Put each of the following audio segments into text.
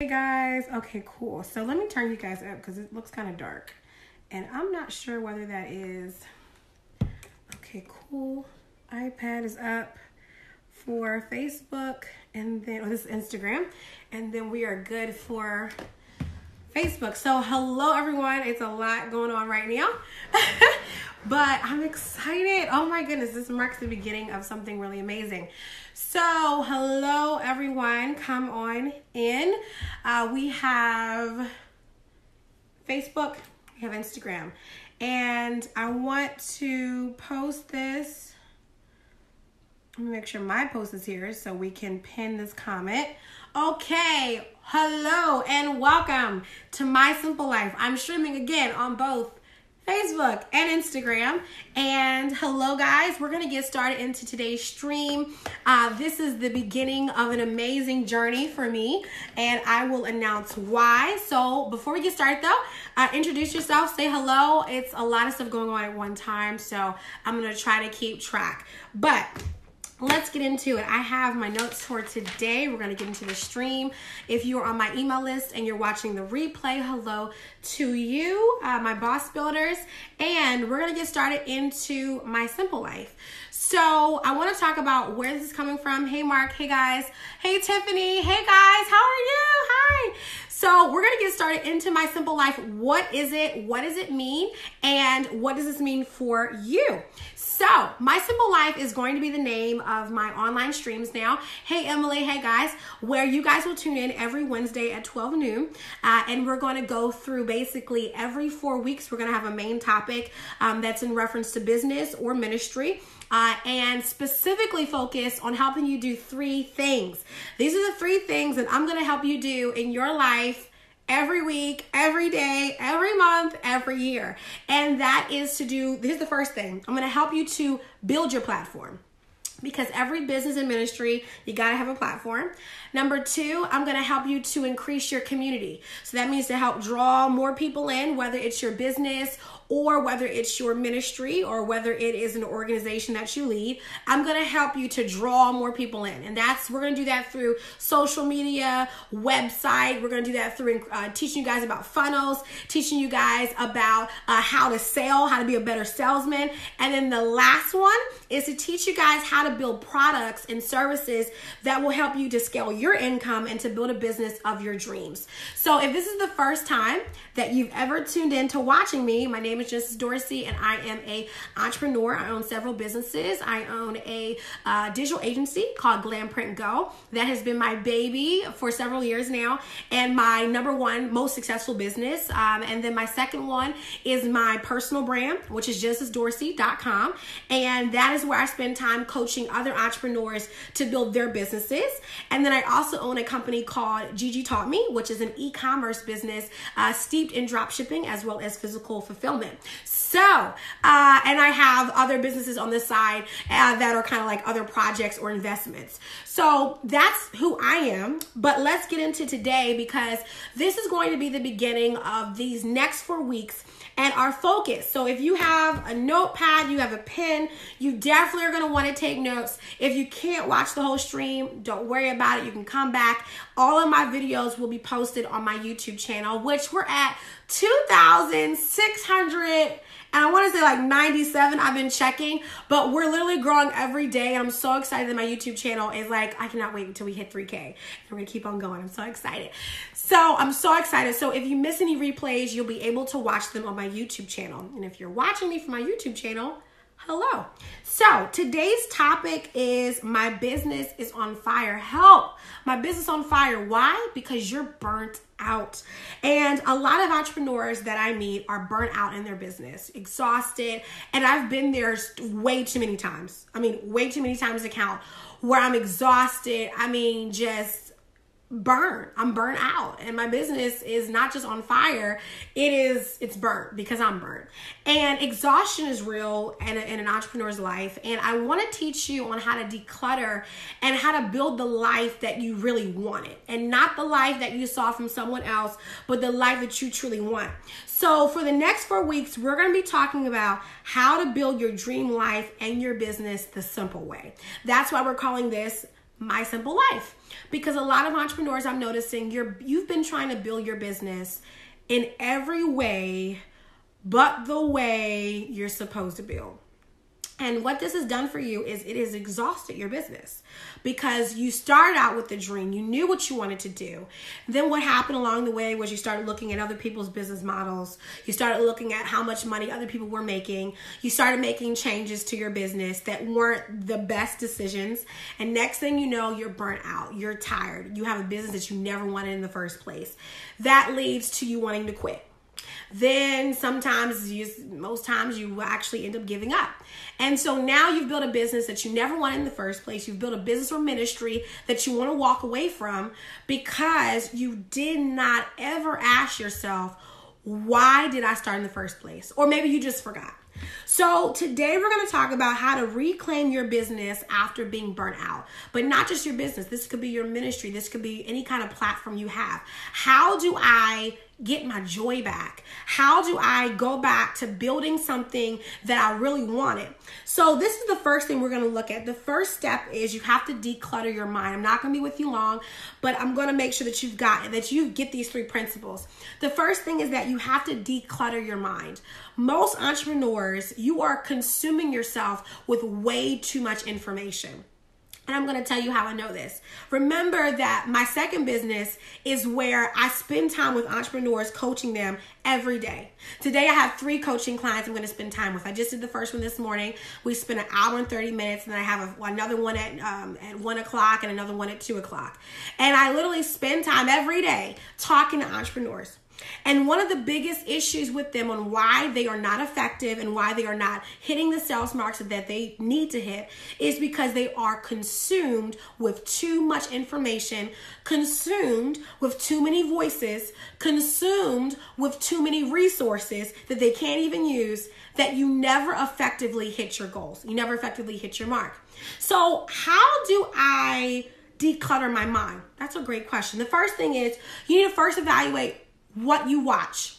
Hey guys, okay, cool. So let me turn you guys up because it looks kind of dark. And I'm not sure whether that is, okay, cool. iPad is up for Facebook and then, this is Instagram. And then we are good for Facebook. So hello everyone. It's a lot going on right now. But I'm excited. Oh my goodness, this marks the beginning of something really amazing. So hello everyone, come on in. We have Facebook, we have Instagram, and I want to post this. Let me make sure my post is here so we can pin this comment. Okay, hello and welcome to My Simple Life. I'm streaming again on both Facebook and Instagram. And hello guys, we're gonna get started into today's stream. This is the beginning of an amazing journey for me, and I will announce why. So before we get started though, introduce yourself, say hello. It's a lot of stuff going on at one time, so I'm gonna try to keep track. But let's get into it. I have my notes for today. We're going to get into the stream. If you're on my email list and you're watching the replay, hello to you, my boss builders. And we're going to get started into My Simple Life. So I want to talk about where this is coming from. Hey, Mark. Hey, guys. Hey, Tiffany. Hey, guys. How are you? Hi. So we're going to get started into My Simple Life. What is it? What does it mean? And what does this mean for you? So, My Simple Life is going to be the name of my online streams now. Hey, Emily. Hey, guys. Where you guys will tune in every Wednesday at 12 noon. And we're going to go through basically every 4 weeks. We're going to have a main topic that's in reference to business or ministry. And specifically focus on helping you do 3 things. These are the 3 things that I'm going to help you do in your life every week, every day, every month, every year. And that is to do, here's the first thing. I'm going to help you to build your platform. Because every business and ministry, you got to have a platform. Number 2, I'm going to help you to increase your community. So that means to help draw more people in, whether it's your business or whether it's your ministry or whether it is an organization that you lead. I'm going to help you to draw more people in. And we're going to do that through social media, website. We're going to do that through teaching you guys about funnels, teaching you guys about how to sell, how to be a better salesman. And then the last one is to teach you guys how to build products and services that will help you to scale your income and to build a business of your dreams. So if this is the first time that you've ever tuned in to watching me, my name is Genesis Dorsey and I am an entrepreneur. I own several businesses. I own a digital agency called Glam Print Go that has been my baby for several years now, and my #1 most successful business. And then my second one is my personal brand, which is genesisdorsey.com, and that is where I spend time coaching other entrepreneurs to build their businesses. And then I also own a company called Gigi Taught Me, which is an e-commerce business steeped in drop shipping as well as physical fulfillment. So, and I have other businesses on the side that are kind of like other projects or investments. So that's who I am. But let's get into today, because this is going to be the beginning of these next 4 weeks and our focus. So if you have a notepad, you have a pen, you definitely are going to want to take notes. If you can't watch the whole stream, don't worry about it. You can come back. All of my videos will be posted on my YouTube channel, which we're at 2,600 and I want to say like 97. I've been checking, but we're literally growing every day. And I'm so excited that my YouTube channel is like, I cannot wait until we hit 3K. And we're going to keep on going. I'm so excited. So I'm so excited. So if you miss any replays, you'll be able to watch them on my YouTube channel. And if you're watching me from my YouTube channel, hello. So today's topic is my business is on fire. Help. My business on fire. Why? Because you're burnt out. And a lot of entrepreneurs that I meet are burnt out in their business, exhausted. And I've been there way too many times. I mean, way too many times to count, where I'm exhausted. I mean, just burnt. I'm burnt out, and my business is not just on fire. It's burnt because I'm burnt. And exhaustion is real in an entrepreneur's life. And I want to teach you on how to declutter and how to build the life that you really wanted, and not the life that you saw from someone else, but the life that you truly want. So for the next 4 weeks, we're going to be talking about how to build your dream life and your business the simple way. That's why we're calling this My Simple Life. Because a lot of entrepreneurs, I'm noticing, you've been trying to build your business in every way but the way you're supposed to build. And what this has done for you is it has exhausted your business, because you started out with the dream. You knew what you wanted to do. Then what happened along the way was you started looking at other people's business models. You started looking at how much money other people were making. You started making changes to your business that weren't the best decisions. And next thing you know, you're burnt out. You're tired. You have a business that you never wanted in the first place. That leads to you wanting to quit. Then most times you will actually end up giving up. And so now you've built a business that you never wanted in the first place. You've built a business or ministry that you want to walk away from because you did not ever ask yourself, why did I start in the first place? Or maybe you just forgot. So today we're going to talk about how to reclaim your business after being burnt out. But not just your business. This could be your ministry. This could be any kind of platform you have. How do I get my joy back? How do I go back to building something that I really wanted? So this is the first thing we're going to look at. The first step is you have to declutter your mind. I'm not going to be with you long, but I'm going to make sure that you get these 3 principles. The first thing is that you have to declutter your mind. Most entrepreneurs, you are consuming yourself with way too much information. And I'm going to tell you how I know this. Remember that my second business is where I spend time with entrepreneurs, coaching them every day. Today I have 3 coaching clients I'm going to spend time with. I just did the first one this morning. We spent 1 hour and 30 minutes, and then I have another one at 1 o'clock and another one at 2 o'clock. And I literally spend time every day talking to entrepreneurs. And one of the biggest issues with them on why they are not effective and why they are not hitting the sales marks that they need to hit is because they are consumed with too much information, consumed with too many voices, consumed with too many resources that they can't even use, that you never effectively hit your goals. You never effectively hit your mark. So how do I declutter my mind? That's a great question. The first thing is you need to first evaluate what you watch.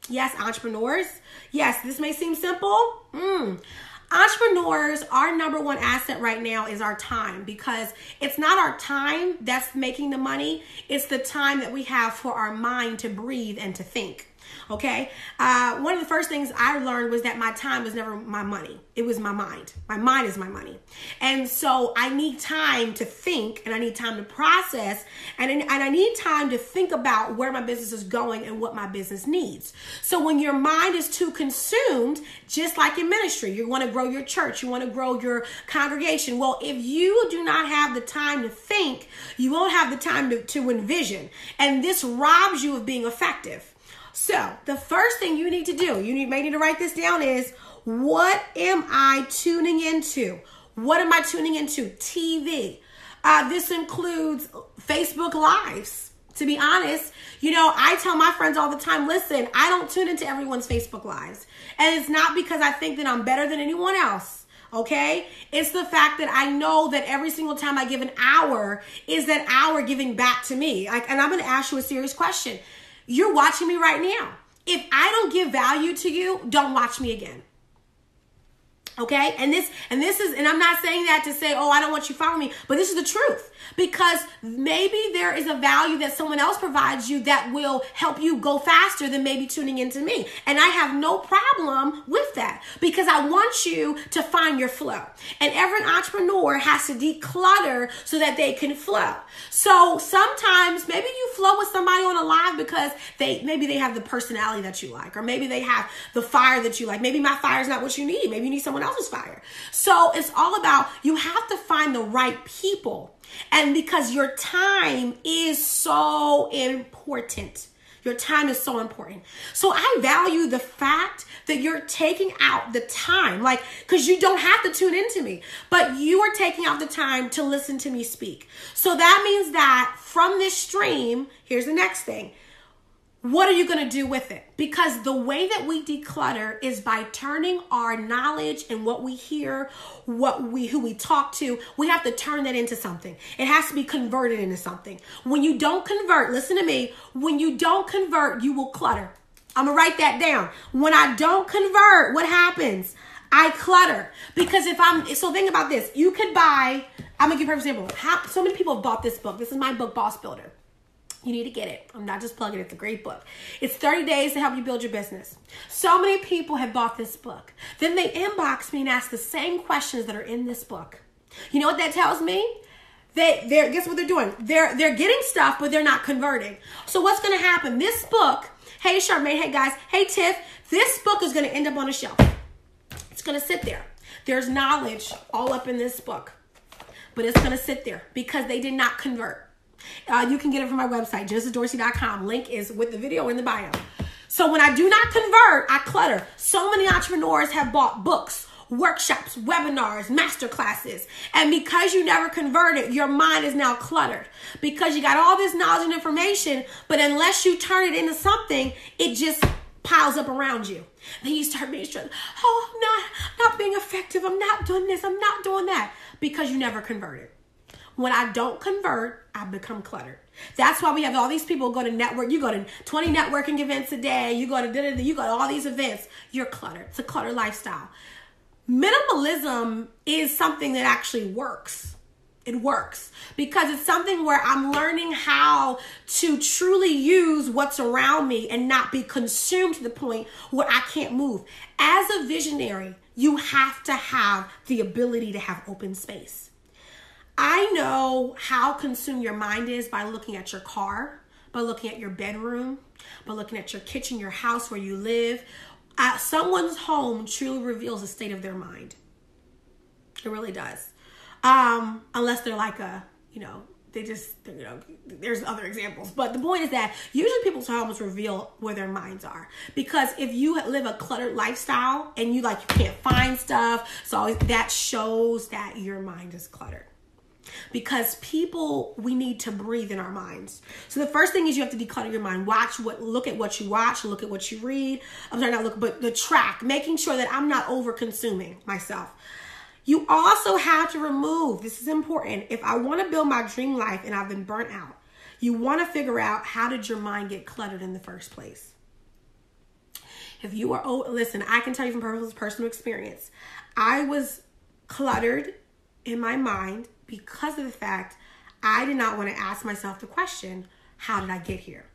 Yes, entrepreneurs. Yes, this may seem simple. Entrepreneurs, our number one asset right now is our time, because it's not our time that's making the money. It's the time that we have for our mind to breathe and to think. Okay. One of the first things I learned was that my time was never my money. It was my mind. My mind is my money. And so I need time to think, and I need time to process, and I need time to think about where my business is going and what my business needs. So when your mind is too consumed, just like in ministry, you want to grow your church, you want to grow your congregation. Well, if you do not have the time to think, you won't have the time to envision. And this robs you of being effective. So the first thing you need to do, may need to write this down, is what am I tuning into? What am I tuning into? TV. This includes Facebook Lives. To be honest, I tell my friends all the time, listen, I don't tune into everyone's Facebook Lives. And it's not because I think that I'm better than anyone else. Okay? It's the fact that I know that every single time I give an hour is that hour giving back to me. And I'm going to ask you a serious question. You're watching me right now. If I don't give value to you, don't watch me again. Okay? And I'm not saying that to say, oh, I don't want you to follow me, but this is the truth. Because maybe there is a value that someone else provides you that will help you go faster than maybe tuning into me. And I have no problem with that, because I want you to find your flow. And every entrepreneur has to declutter so that they can flow. So sometimes maybe you flow with somebody on a live because maybe they have the personality that you like, or maybe they have the fire that you like. Maybe my fire is not what you need. Maybe you need someone else's fire. So it's all about, you have to find the right people. And because your time is so important. Your time is so important. So I value the fact that you're taking out the time, because you don't have to tune into me, but you are taking out the time to listen to me speak. So that means that from this stream, here's the next thing. What are you going to do with it? Because the way that we declutter is by turning our knowledge and what we hear, who we talk to, we have to turn that into something. It has to be converted into something. When you don't convert, listen to me, when you don't convert, you will clutter. I'm going to write that down. When I don't convert, what happens? I clutter. Because so think about this. You could buy I'm going to give you an example. So many people have bought this book. This is my book, Boss Builder. You need to get it. I'm not just plugging it. It's a great book. It's 30 days to help you build your business. So many people have bought this book. Then they inbox me and ask the same questions that are in this book. You know what that tells me? Guess what they're doing? They're getting stuff, but they're not converting. So what's going to happen? This book, hey Charmaine, hey guys, hey Tiff, this book is going to end up on a shelf. It's going to sit there. There's knowledge all up in this book, but it's going to sit there because they did not convert. You can get it from my website, genesisdorsey.com. Link is with the video in the bio. So when I do not convert, I clutter. So many entrepreneurs have bought books, workshops, webinars, masterclasses. And because you never converted, your mind is now cluttered. Because you got all this knowledge and information, but unless you turn it into something, it just piles up around you. Then you start being stressed. Oh, I'm not being effective. I'm not doing this. I'm not doing that. Because you never converted. When I don't convert, I become cluttered. That's why we have all these people go to network. You go to 20 networking events a day. You go to all these events. You're cluttered. It's a cluttered lifestyle. Minimalism is something that actually works. It works because it's something where I'm learning how to truly use what's around me and not be consumed to the point where I can't move. As a visionary, you have to have the ability to have open space. I know how consumed your mind is by looking at your car, by looking at your bedroom, by looking at your kitchen, your house where you live. Someone's home truly reveals the state of their mind. It really does. Unless they're like there's other examples. But the point is that usually people's homes reveal where their minds are. Because if you live a cluttered lifestyle and you can't find stuff, so that shows that your mind is cluttered. Because we need to breathe in our minds. So the first thing is you have to declutter your mind. Look at what you watch, look at what you read. I'm sorry, not look, but the track, making sure that I'm not over consuming myself. You also have to remove, this is important, if I want to build my dream life and I've been burnt out, you want to figure out how did your mind get cluttered in the first place. If you are, listen, I can tell you from personal experience, I was cluttered in my mind because of the fact I did not want to ask myself the question, how did I get here?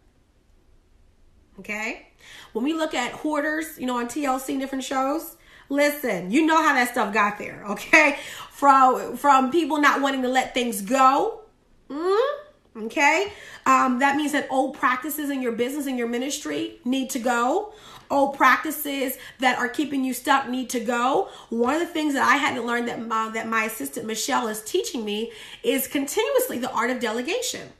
Okay? When we look at hoarders, on TLC and different shows, listen, you know how that stuff got there, okay? From people not wanting to let things go. Okay? That means that old practices in your business and your ministry need to go. Old practices that are keeping you stuck need to go. One of the things that I had to learn that my assistant Michelle is teaching me is continuously the art of delegation.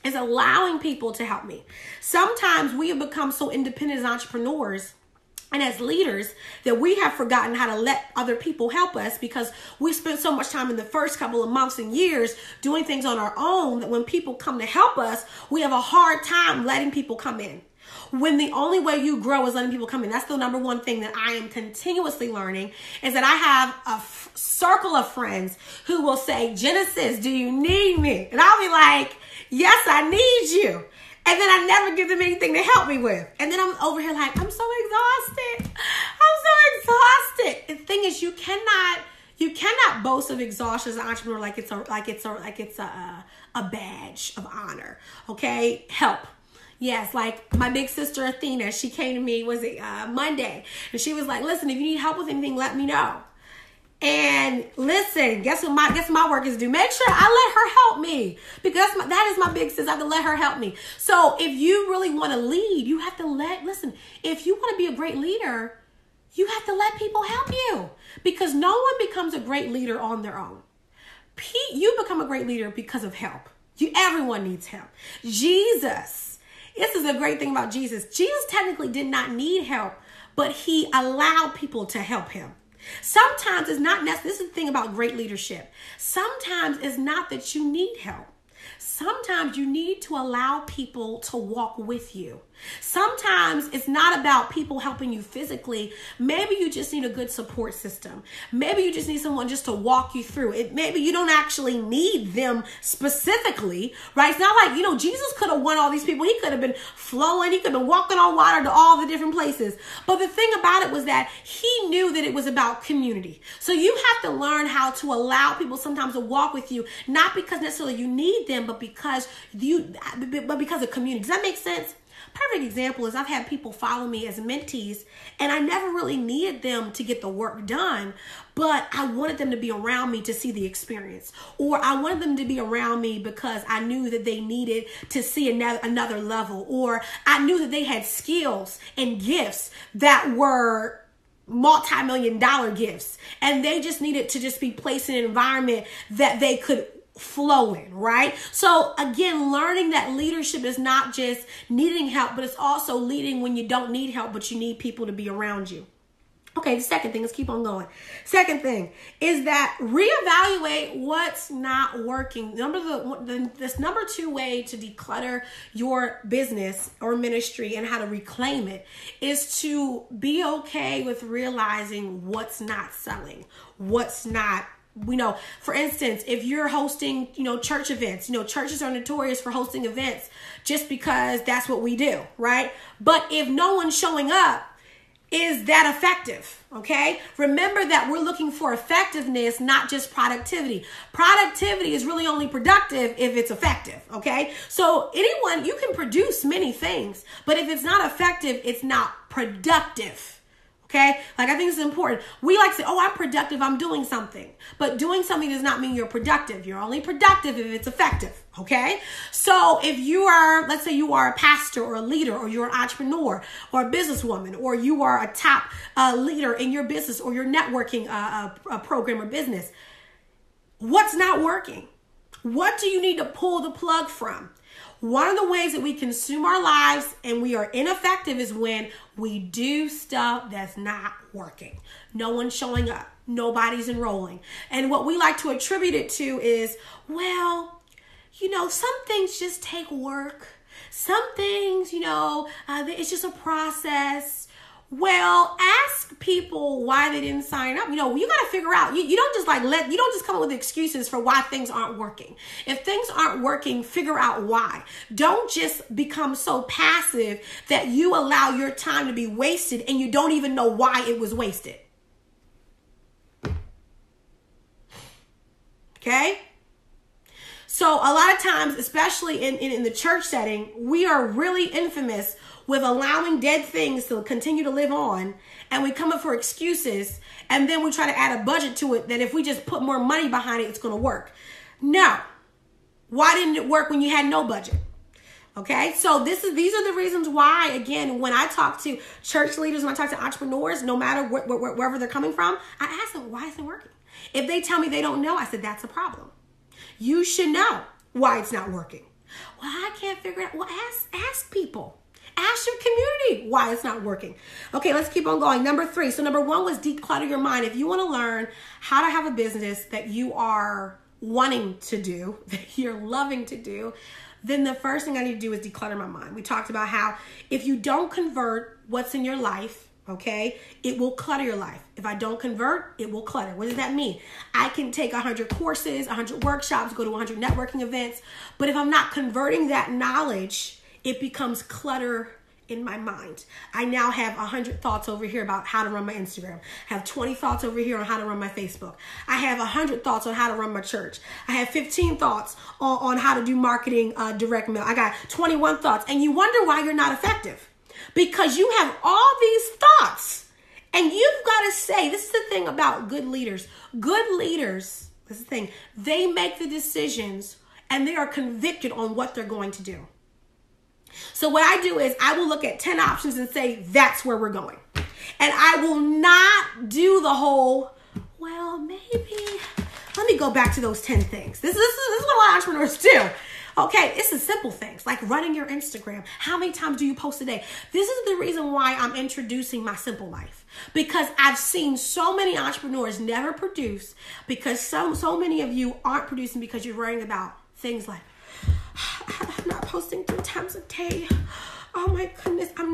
Is allowing people to help me. Sometimes we have become so independent as entrepreneurs and as leaders that we have forgotten how to let other people help us because we spent so much time in the first couple of months and years doing things on our own that when people come to help us, we have a hard time letting people come in. When the only way you grow is letting people come in. That's the number one thing that I am continuously learning is that I have a circle of friends who will say, Genesis, do you need me? And I'll be like, yes, I need you. And then I never give them anything to help me with. And then I'm over here like, I'm so exhausted. The thing is, you cannot boast of exhaustion as an entrepreneur like it's a badge of honor. Okay? Help. Yes, like my big sister Athena, she came to me, Monday? And she was like, listen, if you need help with anything, let me know. And listen, guess what my work is to do? Make sure I let her help me. Because that is my big sis. I have to let her help me. So if you really want to lead, you have to if you want to be a great leader, you have to let people help you. Because no one becomes a great leader on their own. You become a great leader because of help. Everyone needs help. This is a great thing about Jesus. Jesus technically did not need help, but he allowed people to help him. Sometimes it's not necessary. This is the thing about great leadership. Sometimes it's not that you need help. sometimes you need to allow people to walk with you. Sometimes it's not about people helping you physically. Maybe you just need a good support system. Maybe you just need someone just to walk you through it. Maybe you don't actually need them specifically, right? It's not like, Jesus could have won all these people. He could have been flowing. He could have been walking on water to all the different places. But the thing about it was that he knew that it was about community. So you have to learn how to allow people sometimes to walk with you, not because necessarily you need them, but because of community. Does that make sense? Perfect example is I've had people follow me as mentees, and I never really needed them to get the work done, but I wanted them to be around me to see the experience, or I wanted them to be around me because I knew that they needed to see another level, or I knew that they had skills and gifts that were multi-million-dollar gifts, and they just needed to just be placed in an environment that they could flow in, right? So again, learning that leadership is not just needing help, but it's also leading when you don't need help, but you need people to be around you. Okay, the second thing, let's keep on going. Second thing is that reevaluate what's not working. This number 2 way to declutter your business or ministry and how to reclaim it is to be okay with realizing what's not selling, what's not. For instance, if you're hosting, church events, churches are notorious for hosting events just because that's what we do, right? But if no one's showing up, is that effective? Okay. Remember that we're looking for effectiveness, not just productivity. Productivity is really only productive if it's effective. Okay. So you can produce many things, but if it's not effective, it's not productive. Okay. Like, I think this is important. We like to say, oh, I'm productive. I'm doing something, but doing something does not mean you're productive. You're only productive if it's effective. Okay. So if let's say you are a pastor or a leader, or you're an entrepreneur or a businesswoman, or you are a top leader in your business or your networking program or business, what's not working? What do you need to pull the plug from? One of the ways that we consume our lives and we are ineffective is when we do stuff that's not working. No one's showing up. Nobody's enrolling. And what we like to attribute it to is, some things just take work. Some things, it's just a process. Well, ask people why they didn't sign up. You got to figure out, you don't just come up with excuses for why things aren't working. If things aren't working, figure out why. Don't just become so passive that you allow your time to be wasted and you don't even know why it was wasted. Okay? So a lot of times, especially in the church setting, we are really infamous with allowing dead things to continue to live on, and we come up for excuses, and then we try to add a budget to it that if we just put more money behind it, it's going to work. No. Why didn't it work when you had no budget? Okay, so these are the reasons why, again, when I talk to church leaders, when I talk to entrepreneurs, no matter wherever they're coming from, I ask them, why isn't it working? If they tell me they don't know, I said, that's a problem. You should know why it's not working. Well, I can't figure it out. Well, ask people. Ask your community why it's not working. Okay, let's keep on going. Number 3. So number 1 was declutter your mind. If you want to learn how to have a business that you are wanting to do, that you're loving to do, then the first thing I need to do is declutter my mind. We talked about how if you don't convert what's in your life, okay, it will clutter your life. If I don't convert, it will clutter. What does that mean? I can take 100 courses, 100 workshops, go to 100 networking events, but if I'm not converting that knowledge, it becomes clutter in my mind. I now have 100 thoughts over here about how to run my Instagram. I have 20 thoughts over here on how to run my Facebook. I have 100 thoughts on how to run my church. I have 15 thoughts on how to do marketing direct mail. I got 21 thoughts. And you wonder why you're not effective. Because you have all these thoughts. And you've got to say, this is the thing about good leaders. Good leaders, this is the thing, they make the decisions and they are convicted on what they're going to do. So what I do is I will look at 10 options and say, that's where we're going. And I will not do the whole, well, maybe, let me go back to those 10 things. This is what a lot of entrepreneurs do. Okay, it's the simple things like running your Instagram. How many times do you post a day? This is the reason why I'm introducing my simple life. Because I've seen so many entrepreneurs never produce because so many of you aren't producing because you're worrying about things like, I'm not posting 3 times a day. Oh my goodness, I'm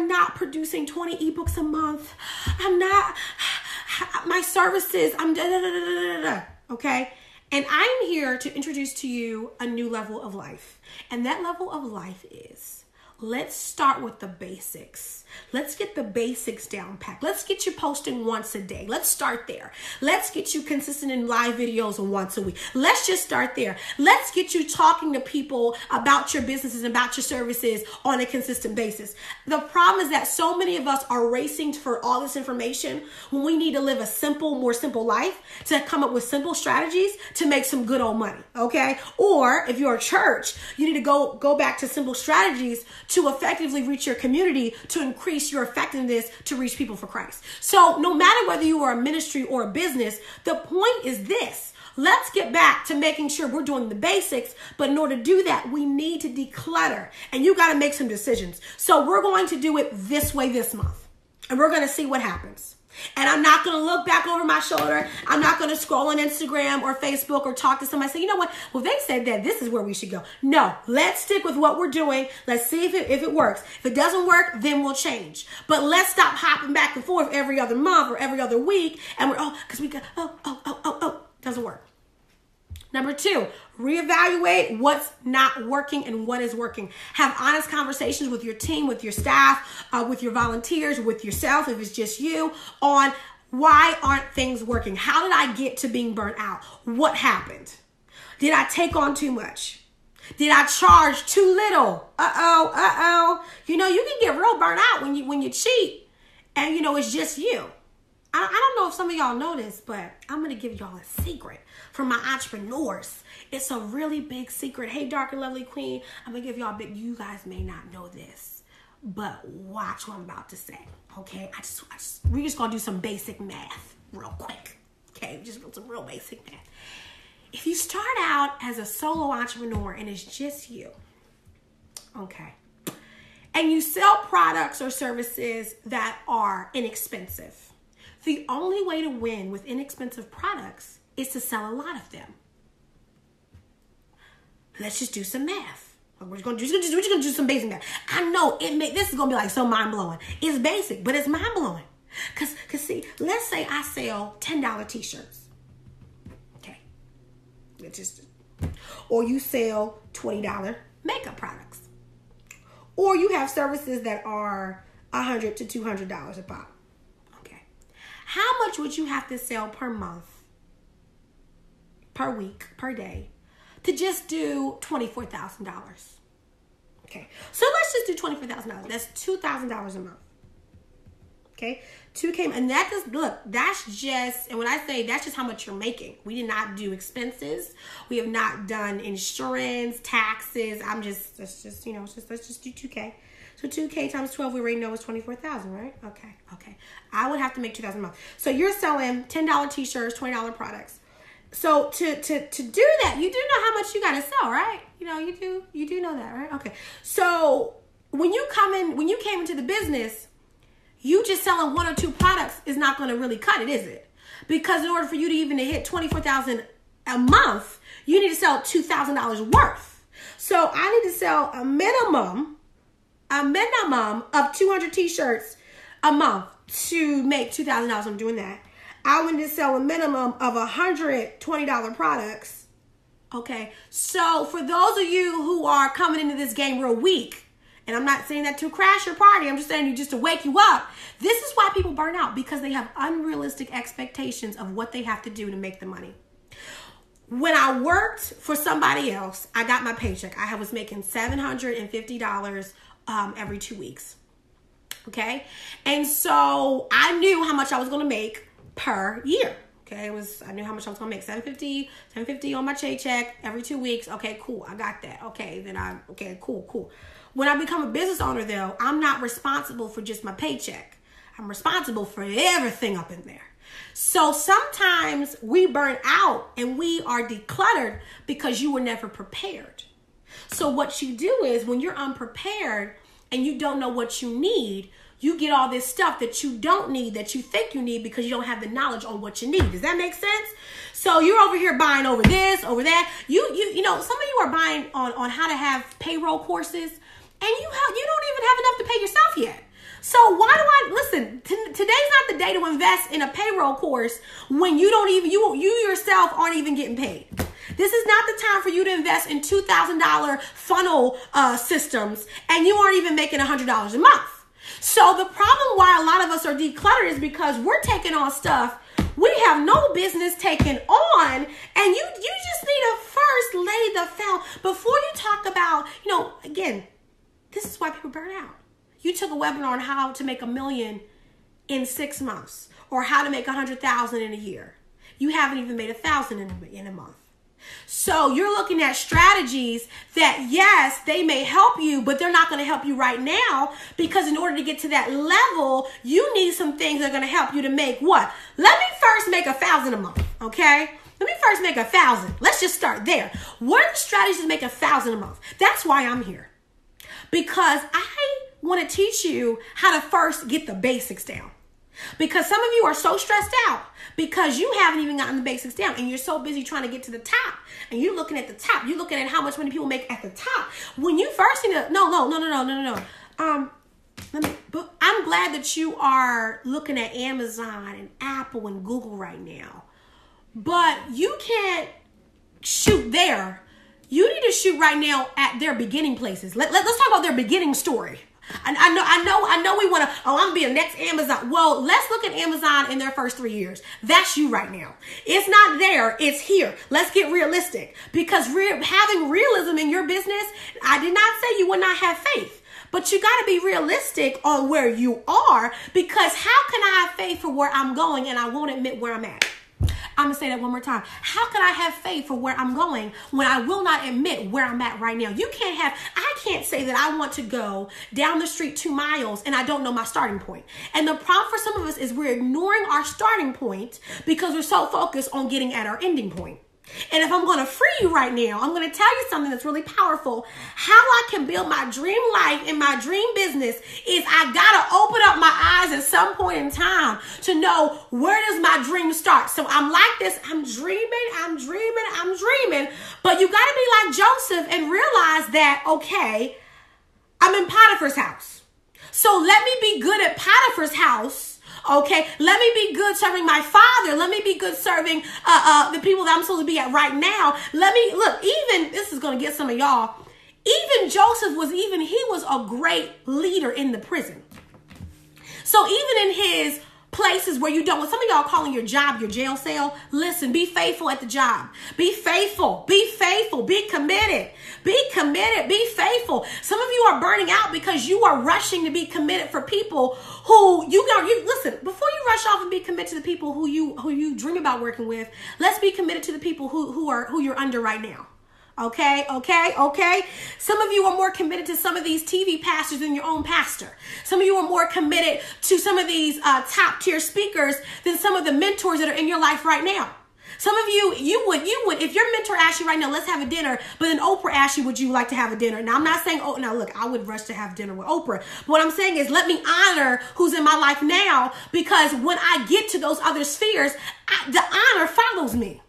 not producing 20 ebooks a month. I'm not, my services, I'm okay? And I'm here to introduce to you a new level of life. And that level of life is, let's start with the basics. Let's get the basics down packed. Let's get you posting once a day. Let's start there. Let's get you consistent in live videos once a week. Let's just start there. Let's get you talking to people about your businesses and about your services on a consistent basis. The problem is that so many of us are racing for all this information when we need to live a simple, more simple life, to come up with simple strategies to make some good old money, okay? Or if you're a church, you need to go back to simple strategies to effectively reach your community, to increase your effectiveness to reach people for Christ. So no matter whether you are a ministry or a business, the point is this. Let's get back to making sure we're doing the basics, but in order to do that, we need to declutter, and you got to make some decisions. So we're going to do it this way this month, and we're going to see what happens. And I'm not going to look back over my shoulder. I'm not going to scroll on Instagram or Facebook or talk to somebody and say, you know what? Well, they said that this is where we should go. No, let's stick with what we're doing. Let's see if it works. If it doesn't work, then we'll change. But let's stop hopping back and forth every other month or every other week. And we're, because we got, doesn't work. Number 2, reevaluate what's not working and what is working. Have honest conversations with your team, with your staff, with your volunteers, with yourself, if it's just you, on why aren't things working? How did I get to being burnt out? What happened? Did I take on too much? Did I charge too little? You know, you can get real burnt out when you cheat and, you know, it's just you. I don't know if some of y'all know this, but I'm going to give y'all a secret from my entrepreneurs. It's a really big secret. Hey, dark and lovely queen, I'm going to give y'all a big, you guys may not know this, but watch what I'm about to say, okay? We're just going to do some basic math real quick, okay? Just some real basic math. If you start out as a solo entrepreneur and it's just you, okay, and you sell products or services that are inexpensive, the only way to win with inexpensive products is to sell a lot of them. Let's just do some math. We're just gonna do some basic math. I know this is gonna be like so mind blowing. It's basic, but it's mind blowing. Cause see, let's say I sell $10 t-shirts. Okay, or you sell $20 makeup products, or you have services that are $100 to $200 a pop. How much would you have to sell per month, per week, per day, to just do $24,000? Okay, so let's just do $24,000. That's $2,000 a month. Okay, and that's just, and when I say that's just how much you're making. We did not do expenses. We have not done insurance, taxes. Let's just do 2K. So 2K times 12, we already know is 24,000, right? Okay. I would have to make 2,000 a month. So you're selling $10 t-shirts, $20 products. So to do that, you do know how much you got to sell, right? You know, you do know that, right? Okay. So when you came into the business, you just selling 1 or 2 products is not going to really cut it, is it? Because in order for you to even hit 24,000 a month, you need to sell $2,000 worth. So I need to sell a minimum of 200 t-shirts a month to make $2,000. I'm doing that. I want to sell a minimum of $120 products. Okay. So for those of you who are coming into this game real weak, and I'm not saying that to crash your party, I'm just saying just to wake you up. This is why people burn out, because they have unrealistic expectations of what they have to do to make the money. When I worked for somebody else, I got my paycheck. I was making $750 every 2 weeks. Okay. And so I knew how much I was going to make per year. Okay. I knew how much I was going to make. $750 on my paycheck every 2 weeks. Okay, cool. I got that. Okay. Cool. When I become a business owner though, I'm not responsible for just my paycheck. I'm responsible for everything up in there. So sometimes we burn out and we are decluttered because you were never prepared. So what you do is when you're unprepared and you don't know what you need, you get all this stuff that you don't need, that you think you need because you don't have the knowledge on what you need. Does that make sense? So you're over here buying over this, over that. You know, some of you are buying on how to have payroll courses, and you don't even have enough to pay yourself yet. So why do I listen? Today's not the day to invest in a payroll course when you don't even you yourself aren't even getting paid. This is not the time for you to invest in $2,000 funnel systems, and you aren't even making $100 a month. So the problem why a lot of us are decluttered is because we're taking on stuff we have no business taking on, and you just need to first lay the foundation before you talk about, you know, again, this is why people burn out. You took a webinar on how to make $1 million in 6 months, or how to make 100,000 in a year. You haven't even made 1,000 in a month. So you're looking at strategies that, yes, they may help you, but they're not going to help you right now, because in order to get to that level, you need some things that are going to help you to make what? Let me first make 1,000 a month, okay? Let me first make 1,000. Let's just start there. What are the strategies to make 1,000 a month? That's why I'm here, because I want to teach you how to first get the basics down. Because some of you are so stressed out because you haven't even gotten the basics down, and you're so busy trying to get to the top, and you're looking at the top. You're looking at how much money people make at the top. When you first need to, no. I'm glad that you are looking at Amazon and Apple and Google right now, but you can't shoot there. You need to shoot right now at their beginning places. Let's talk about their beginning story. I know we want to, I'm going to be a next Amazon. Well, let's look at Amazon in their first 3 years. That's you right now. It's not there. It's here. Let's get realistic, because having realism in your business, I did not say you would not have faith, but you got to be realistic on where you are, because how can I have faith for where I'm going and I won't admit where I'm at? I'm going to say that one more time. How can I have faith for where I'm going when I will not admit where I'm at right now? I can't say that I want to go down the street 2 miles and I don't know my starting point. And the problem for some of us is we're ignoring our starting point because we're so focused on getting at our ending point. And if I'm going to free you right now, I'm going to tell you something that's really powerful. How I can build my dream life and my dream business is I got to open up my eyes at some point in time to know, where does my dream start? So I'm like this. I'm dreaming. But you got to be like Joseph and realize that, okay, I'm in Potiphar's house. So let me be good at Potiphar's house. Okay, let me be good serving my father. Let me be good serving the people that I'm supposed to be at right now. Even, this is going to get some of y'all, even Joseph he was a great leader in the prison. So even in his places where you don't, when some of y'all calling your job your jail cell, listen, be faithful at the job. Be faithful, be committed, be faithful. Some of you are burning out because you are rushing to be committed for people who you listen, before you rush off and be committed to the people who you dream about working with, let's be committed to the people who you're under right now. Okay. Some of you are more committed to some of these TV pastors than your own pastor. Some of you are more committed to some of these top tier speakers than some of the mentors that are in your life right now. Some of you would, if your mentor asked you right now, let's have a dinner, but then Oprah asked you, would you like to have a dinner? Now, I'm not saying, look, I would rush to have dinner with Oprah. But what I'm saying is, let me honor who's in my life now, because when I get to those other spheres, the honor follows me.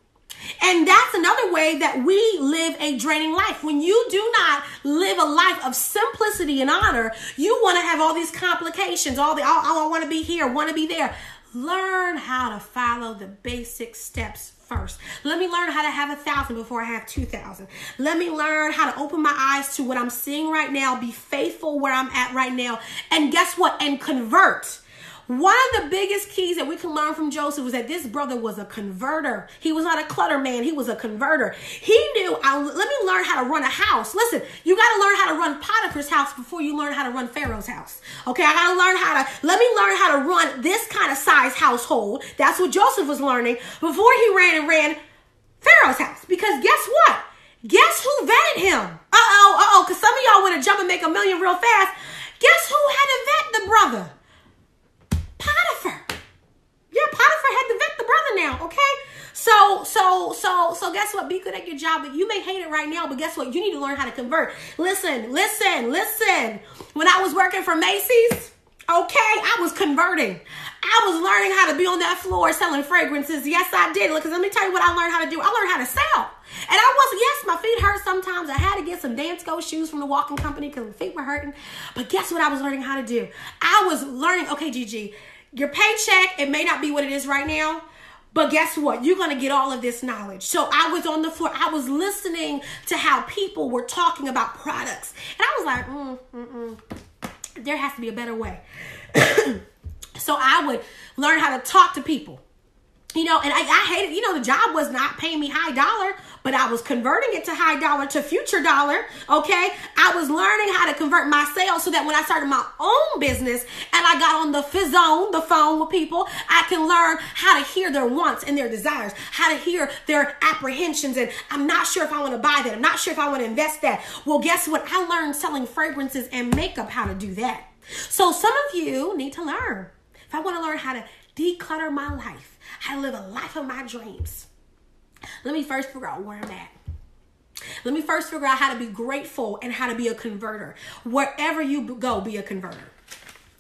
And that's another way that we live a draining life. When you do not live a life of simplicity and honor, you want to have all these complications, I want to be here, want to be there. Learn how to follow the basic steps first. Let me learn how to have 1,000 before I have 2,000. Let me learn how to open my eyes to what I'm seeing right now, be faithful where I'm at right now, and guess what? And convert. One of the biggest keys that we can learn from Joseph was that this brother was a converter. He was not a clutter man. He was a converter. He knew, let me learn how to run a house. Listen, you got to learn how to run Potiphar's house before you learn how to run Pharaoh's house. Okay, let me learn how to run this kind of size household. That's what Joseph was learning before he ran Pharaoh's house. Because guess what? Guess who vetted him? Because some of y'all want to jump and make $1 million real fast. Guess who had to vet the brother? Potiphar. Yeah, Potiphar had to vet the brother now, okay? So guess what? Be good at your job. You may hate it right now, but guess what? You need to learn how to convert. Listen. When I was working for Macy's, Okay, I was converting. I was learning how to be on that floor selling fragrances. Yes, I did. Because let me tell you what I learned how to do. I learned how to sell. And I wasn't, yes, my feet hurt sometimes. I had to get some dance go shoes from the walking company because my feet were hurting. But guess what I was learning how to do? I was learning, okay, Gigi, your paycheck, it may not be what it is right now, but guess what? You're going to get all of this knowledge. So I was on the floor. I was listening to how people were talking about products. And I was like, there has to be a better way. So I would learn how to talk to people. You know, and I hated, you know, the job was not paying me high dollar, but I was converting it to high dollar to future dollar, okay? I was learning how to convert my sales so that when I started my own business and I got on the phone with people, I can learn how to hear their wants and their desires, how to hear their apprehensions, and I'm not sure if I want to buy that. I'm not sure if I want to invest that. Well, guess what? I learned selling fragrances and makeup how to do that. So some of you need to learn. If I want to learn how to declutter my life, how to live a life of my dreams, let me first figure out where I'm at. Let me first figure out how to be grateful and how to be a converter. Wherever you go, be a converter.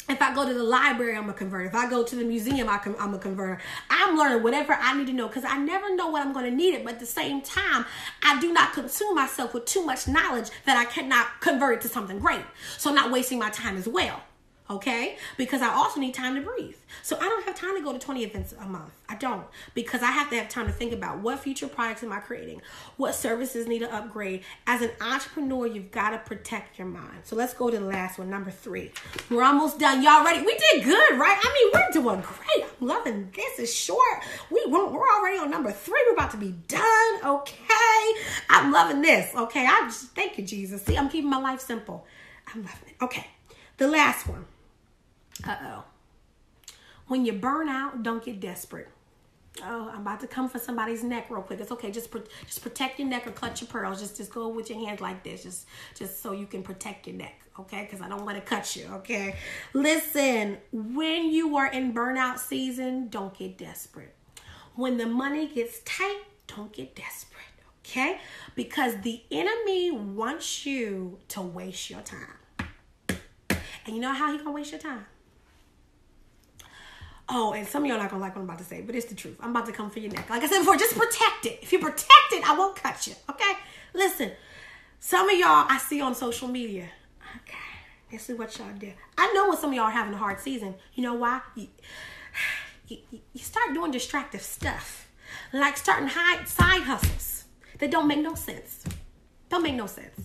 If I go to the library, I'm a converter. If I go to the museum, I'm a converter. I'm learning whatever I need to know because I never know when I'm going to need it. But at the same time, I do not consume myself with too much knowledge that I cannot convert it to something great. So I'm not wasting my time as well. Okay? Because I also need time to breathe. So I don't have time to go to 20 events a month. I don't. Because I have to have time to think about what future products am I creating? What services need to upgrade? As an entrepreneur, you've got to protect your mind. So let's go to the last one, number 3. We're almost done. Y'all ready? We did good, right? I mean, we're doing great. I'm loving this. It's short. We're already on number 3. We're about to be done. Okay? I'm loving this. Okay? Thank you, Jesus. See, I'm keeping my life simple. I'm loving it. Okay. The last one. When you burn out, don't get desperate. Oh, I'm about to come for somebody's neck real quick. It's okay. Just protect your neck or clutch your pearls. Just go with your hands like this. Just so you can protect your neck. Okay? Because I don't want to cut you. Okay? Listen, when you are in burnout season, don't get desperate. When the money gets tight, don't get desperate. Okay? Because the enemy wants you to waste your time. And you know how he gonna waste your time? Oh, and some of y'all not gonna like what I'm about to say, but it's the truth. I'm about to come for your neck. Like I said before, just protect it. If you protect it, I won't cut you. Okay? Listen, some of y'all I see on social media. Okay, this is what y'all do. I know when some of y'all are having a hard season. You know why? You start doing distractive stuff, like starting side hustles that don't make no sense. Don't make no sense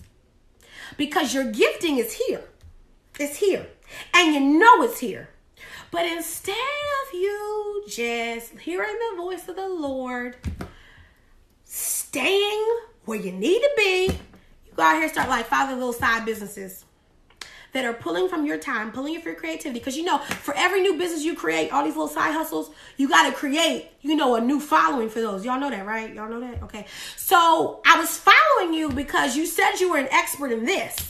because your gifting is here. It's here, and you know it's here. But instead of you just hearing the voice of the Lord, staying where you need to be, you go out here and start like 5 little side businesses that are pulling from your time, pulling you for your creativity. Because you know, for every new business you create, all these little side hustles, you got to create, you know, a new following for those. Y'all know that, right? Y'all know that? Okay. So I was following you because you said you were an expert in this.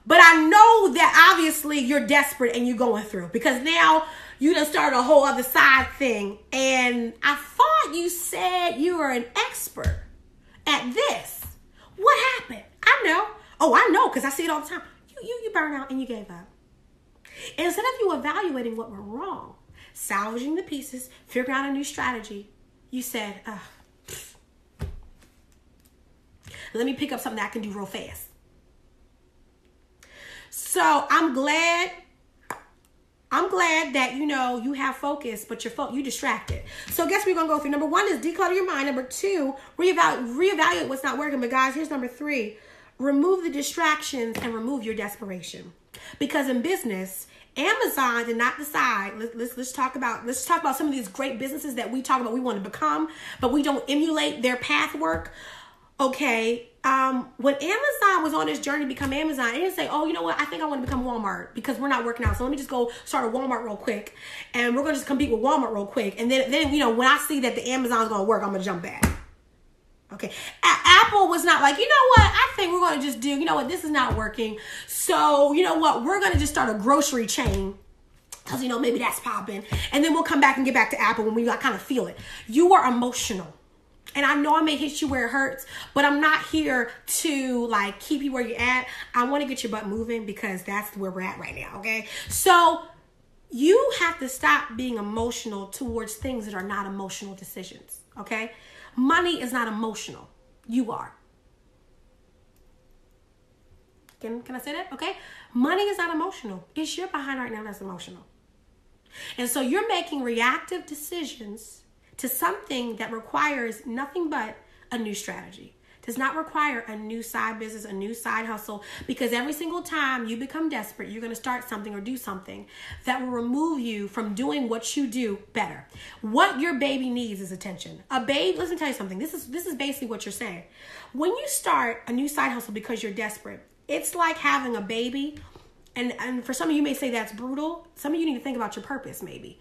But I know that obviously you're desperate and you're going through because now you done started a whole other side thing. And I thought you said you were an expert at this. What happened? I know. Oh, I know because I see it all the time. You burn out and you gave up. And instead of you evaluating what went wrong, salvaging the pieces, figuring out a new strategy, you said, let me pick up something that I can do real fast. So I'm glad that, you know, you have focus, but you distracted. So guess we're going to go through. Number 1 is declutter your mind. Number 2, reevaluate what's not working. But guys, here's number 3. Remove the distractions and remove your desperation. Because in business, Amazon did not decide. Let's talk about some of these great businesses that we talk about we want to become, but we don't emulate their path work. Okay, when Amazon was on this journey to become Amazon, it didn't say, oh, you know what, I think I want to become Walmart because we're not working out. So let me just go start a Walmart real quick. And we're going to just compete with Walmart real quick. And then you know, when I see that the Amazon's going to work, I'm going to jump back. Okay, Apple was not like, you know what, I think we're going to just do, you know what, this is not working. So, you know what, we're going to just start a grocery chain. Because, you know, maybe that's popping. And then we'll come back and get back to Apple when we kind of feel it. You are emotional. And I know I may hit you where it hurts, but I'm not here to like keep you where you're at. I want to get your butt moving because that's where we're at right now, okay? So you have to stop being emotional towards things that are not emotional decisions, okay? Money is not emotional. You are. Can I say that? Okay? Money is not emotional. It's your behind right now that's emotional. And so you're making reactive decisions to something that requires nothing but a new strategy. Does not require a new side business, a new side hustle, because every single time you become desperate, you're going to start something or do something that will remove you from doing what you do better. What your baby needs is attention. A babe, let me tell you something. This is basically what you're saying. When you start a new side hustle because you're desperate, it's like having a baby. And for some of you may say that's brutal. Some of you need to think about your purpose maybe.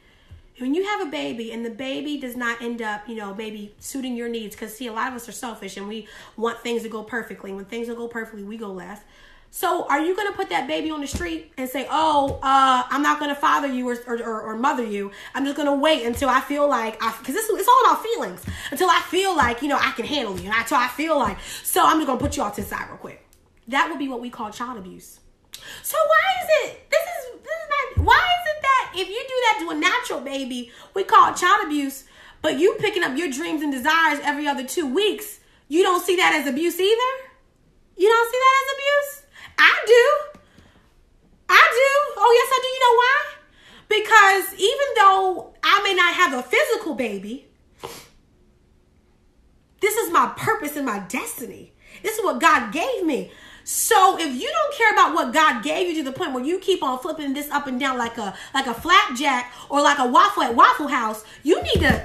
When you have a baby and the baby does not end up, maybe suiting your needs, because see, a lot of us are selfish and we want things to go perfectly. When things don't go perfectly, we go left. So are you going to put that baby on the street and say, I'm not going to father you or mother you. I'm just going to wait until I feel like, because it's all about feelings, until I feel like, I can handle you. Until I feel like, so I'm just going to put you off to the side real quick. That would be what we call child abuse. So why is it, why is it that if you do that to a natural baby, we call it child abuse, but you picking up your dreams and desires every other 2 weeks, you don't see that as abuse either? You don't see that as abuse? I do. Oh, yes, I do. You know why? Because even though I may not have a physical baby, this is my purpose and my destiny. This is what God gave me. So if you don't care about what God gave you to the point where you keep on flipping this up and down like a flapjack or like a waffle at Waffle House, you need to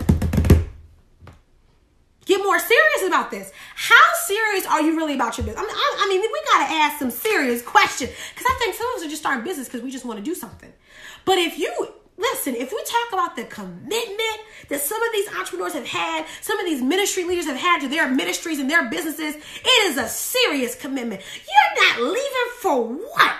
get more serious about this. How serious are you really about your business? I mean, we got to ask some serious questions, because I think some of us are just starting business because we just want to do something. But if we talk about the commitment that some of these entrepreneurs have had, some of these ministry leaders have had to their ministries and their businesses, it is a serious commitment. You're not leaving for what?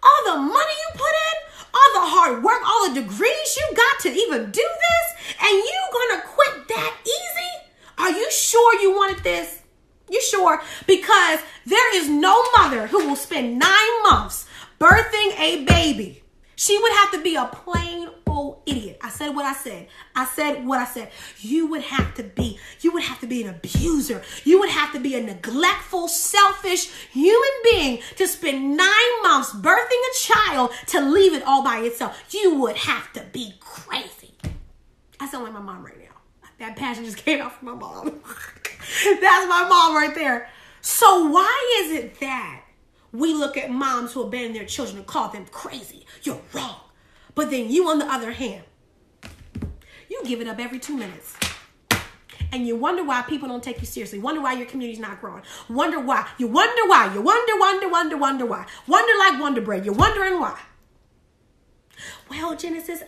All the money you put in, all the hard work, all the degrees you got to even do this, and you gonna quit that easy? Are you sure you wanted this? You sure? Because there is no mother who will spend 9 months birthing a baby. She would have to be a plain old idiot. I said what I said. You would have to be an abuser. You would have to be a neglectful, selfish human being to spend 9 months birthing a child to leave it all by itself. You would have to be crazy. I sound like my mom right now. That passion just came out from my mom. That's my mom right there. So why is it that we look at moms who abandon their children and call them crazy? You're wrong. But then you, on the other hand, you give it up every 2 minutes. And you wonder why people don't take you seriously. Wonder why your community's not growing. Wonder why. You wonder why. You wonder why. Wonder like Wonder Bread. You're wondering why. Well, Genesis,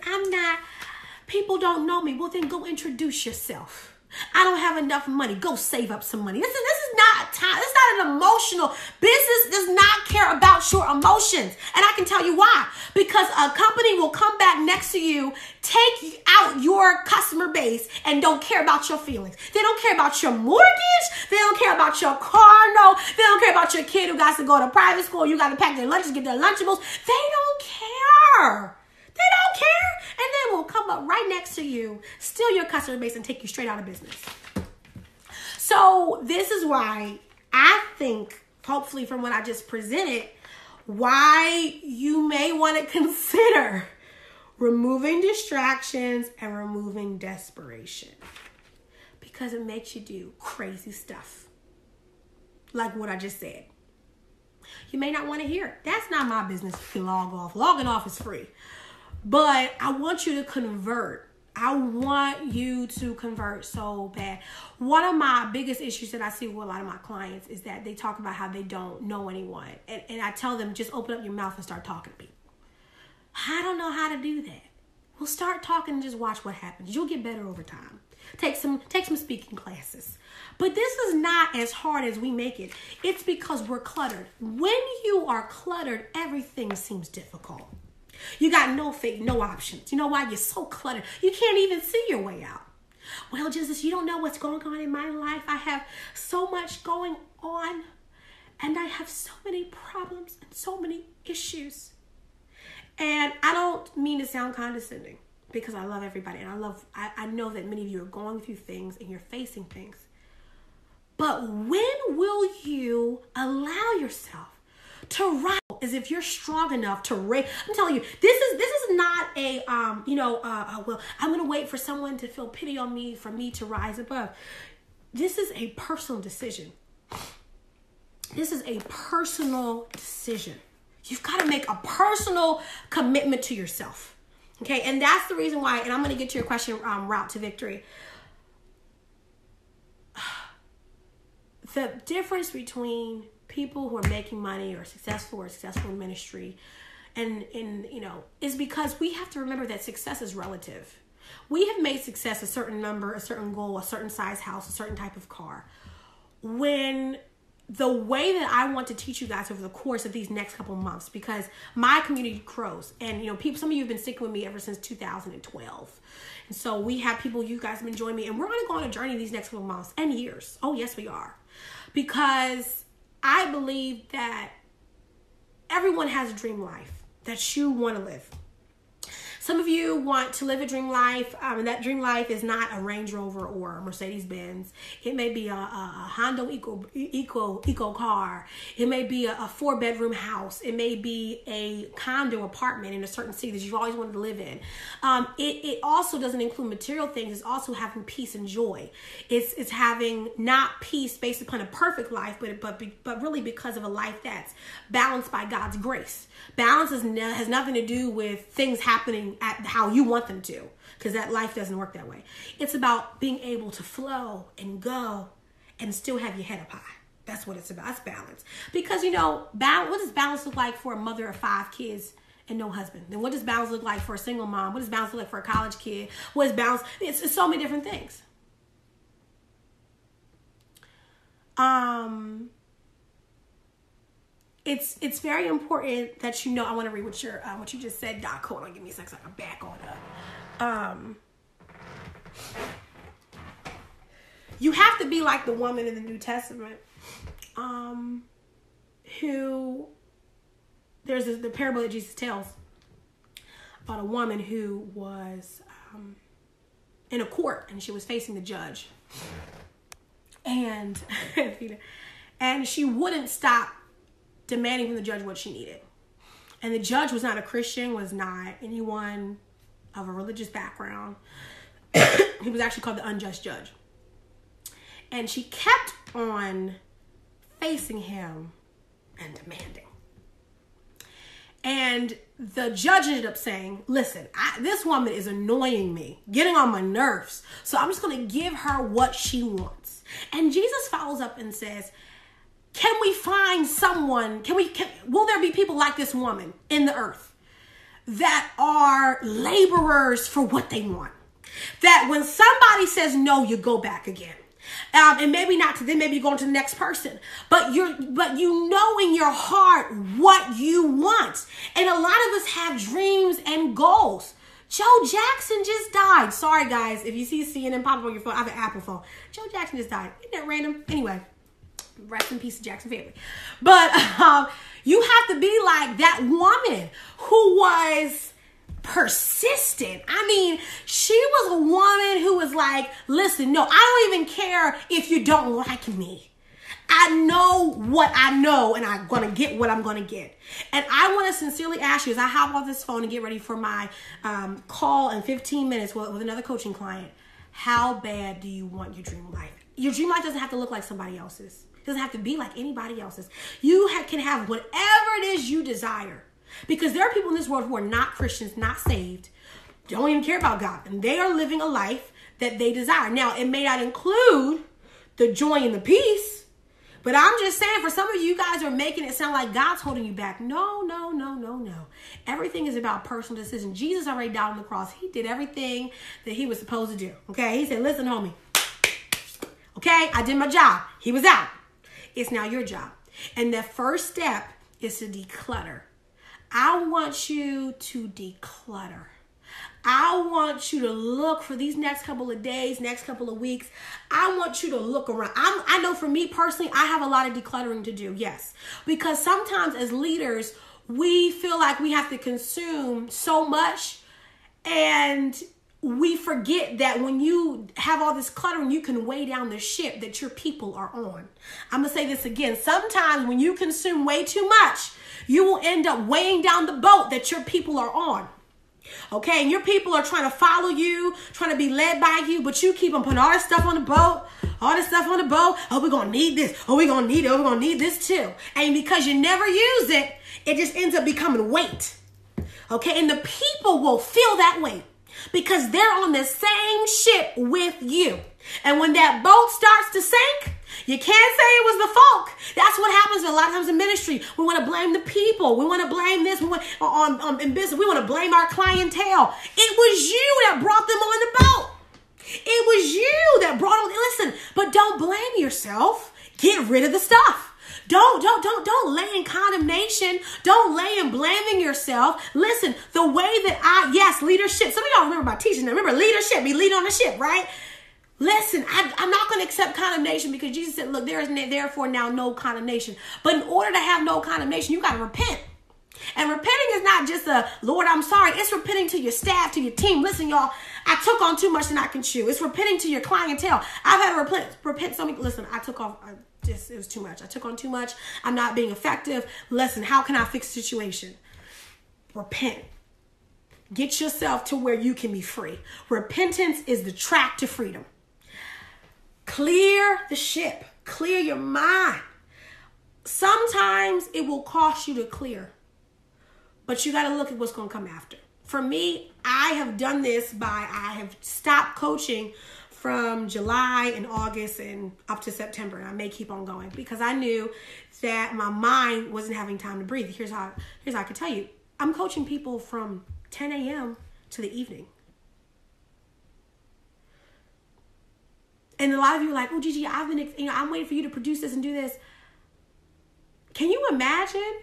people don't know me. Well, then go introduce yourself. I don't have enough money. Go save up some money. This is not time. This is not an emotional. Business does not care about your emotions. And I can tell you why. Because a company will come back next to you, take out your customer base, and don't care about your feelings. They don't care about your mortgage. They don't care about your car note. They don't care about your kid who got to go to private school. You got to pack their lunches, get their Lunchables. They don't care. They don't care. And then will come up right next to you, steal your customer base, and take you straight out of business. So this is why I think, hopefully from what I just presented, why you may want to consider removing distractions and removing desperation. Because it makes you do crazy stuff. Like what I just said. You may not want to hear it. That's not my business. You can log off. Logging off is free. But I want you to convert. I want you to convert so bad. One of my biggest issues that I see with a lot of my clients is that they talk about how they don't know anyone. And I tell them, just open up your mouth and start talking to people. I don't know how to do that. Well, start talking and just watch what happens. You'll get better over time. Take some speaking classes. But this is not as hard as we make it. It's because we're cluttered. When you are cluttered, everything seems difficult. You got no faith, no options. You know why? You're so cluttered. You can't even see your way out. Well, Jesus, you don't know what's going on in my life. I have so much going on. And I have so many problems and so many issues. And I don't mean to sound condescending, because I love everybody. And I know that many of you are going through things and you're facing things. But when will you allow yourself to rise as if you're strong enough to raise? I'm telling you, this is not a well, I'm gonna wait for someone to feel pity on me for me to rise above. This is a personal decision. This is a personal decision. You've got to make a personal commitment to yourself. Okay, and that's the reason why, and I'm going to get to your question, route to victory. The difference between people who are making money or successful in ministry and is because we have to remember that success is relative. We have made success a certain number, a certain goal, a certain size house, a certain type of car. When the way that I want to teach you guys over the course of these next couple of months, because my community grows, and some of you have been sticking with me ever since 2012, and so we have people, you guys have been joining me, and we're going to go on a journey these next couple of months and years. Oh yes, we are, because I believe that everyone has a dream life that you want to live. Some of you want to live a dream life, and that dream life is not a Range Rover or a Mercedes-Benz. It may be a Honda Eco car. It may be a 4-bedroom house. It may be a condo apartment in a certain city that you've always wanted to live in. It also doesn't include material things. It's also having peace and joy. It's having not peace based upon a perfect life, but really because of a life that's balanced by God's grace. Balance has nothing to do with things happening at how you want them to, because that life doesn't work that way. It's about being able to flow and go and still have your head up high. That's what it's about. It's balance. Because, what does balance look like for a mother of 5 kids and no husband? Then what does balance look like for a single mom? What does balance look like for a college kid? What is balance? It's so many different things. It's very important that I want to read what you just said, Doc. Hold on, give me a second so I can back on up. You have to be like the woman in the New Testament, who there's the parable that Jesus tells about a woman who was in a court, and she was facing the judge, and she wouldn't stop demanding from the judge what she needed. And the judge was not a Christian, was not anyone of a religious background. He was actually called the unjust judge. And she kept on facing him and demanding. And the judge ended up saying, listen, this woman is annoying me, getting on my nerves, so I'm just going to give her what she wants. And Jesus follows up and says, can we find someone, will there be people like this woman in the earth that are laborers for what they want? That when somebody says no, you go back again. And maybe not to them, maybe you go on to the next person. But you know in your heart what you want. And a lot of us have dreams and goals. Joe Jackson just died. Sorry, guys. If you see CNN pop up on your phone, I have an Apple phone. Joe Jackson just died. Isn't that random? Anyway. Rest in peace to Jackson family. But you have to be like that woman who was persistent. I mean, she was a woman who was like, listen, no, I don't even care if you don't like me. I know what I know, and I'm going to get what I'm going to get. And I want to sincerely ask you, as I hop off this phone and get ready for my call in 15 minutes with another coaching client, how bad do you want your dream life? Your dream life doesn't have to look like somebody else's. It doesn't have to be like anybody else's. You can have whatever it is you desire. Because there are people in this world who are not Christians, not saved, don't even care about God. And they are living a life that they desire. Now, it may not include the joy and the peace. But I'm just saying, for some of you guys are making it sound like God's holding you back. No, no, no, no, no. Everything is about personal decision. Jesus already died on the cross. He did everything that he was supposed to do. Okay? He said, listen, homie. Okay? I did my job. He was out. It's now your job. And the first step is to declutter. I want you to declutter. I want you to look for these next couple of days, next couple of weeks. I want you to look around. I know for me personally, I have a lot of decluttering to do. Yes. Because sometimes as leaders, we feel like we have to consume so much, and we forget that when you have all this cluttering, you can weigh down the ship that your people are on. I'm going to say this again. Sometimes when you consume way too much, you will end up weighing down the boat that your people are on. Okay, and your people are trying to follow you, trying to be led by you, but you keep on putting all this stuff on the boat, all this stuff on the boat. Oh, we're going to need this. Oh, we're going to need it. Oh, we're going to need this too. And because you never use it, it just ends up becoming weight. Okay, and the people will feel that weight because they're on the same ship with you. And when that boat starts to sink, you can't say it was the folk. That's what happens a lot of times in ministry. We want to blame the people. We want to blame this. We want in business. We want to blame our clientele. It was you that brought them on the boat. It was you that brought them. Listen, but don't blame yourself. Get rid of the stuff. Don't lay in condemnation. Don't lay in blaming yourself. Listen, the way that yes, leadership. Some of y'all remember my teaching. Remember leadership. Be lead on the ship, right? Listen, I'm not going to accept condemnation because Jesus said, look, there is therefore now no condemnation. But in order to have no condemnation, you got to repent. And repenting is not just a, Lord, I'm sorry. It's repenting to your staff, to your team. Listen, y'all, I took on too much than I can chew. It's repenting to your clientele. I've had to repent so many. Listen, it was too much. I took on too much. I'm not being effective. Listen, how can I fix the situation? Repent. Get yourself to where you can be free. Repentance is the track to freedom. Clear the ship. Clear your mind. Sometimes it will cost you to clear, but you got to look at what's going to come after. For me, I have done this I have stopped coaching from July and August and up to September. And I may keep on going because I knew that my mind wasn't having time to breathe. Here's how I can tell you. I'm coaching people from 10 a.m. to the evening. And a lot of you are like, oh, Gigi, I'm waiting for you to produce this and do this. Can you imagine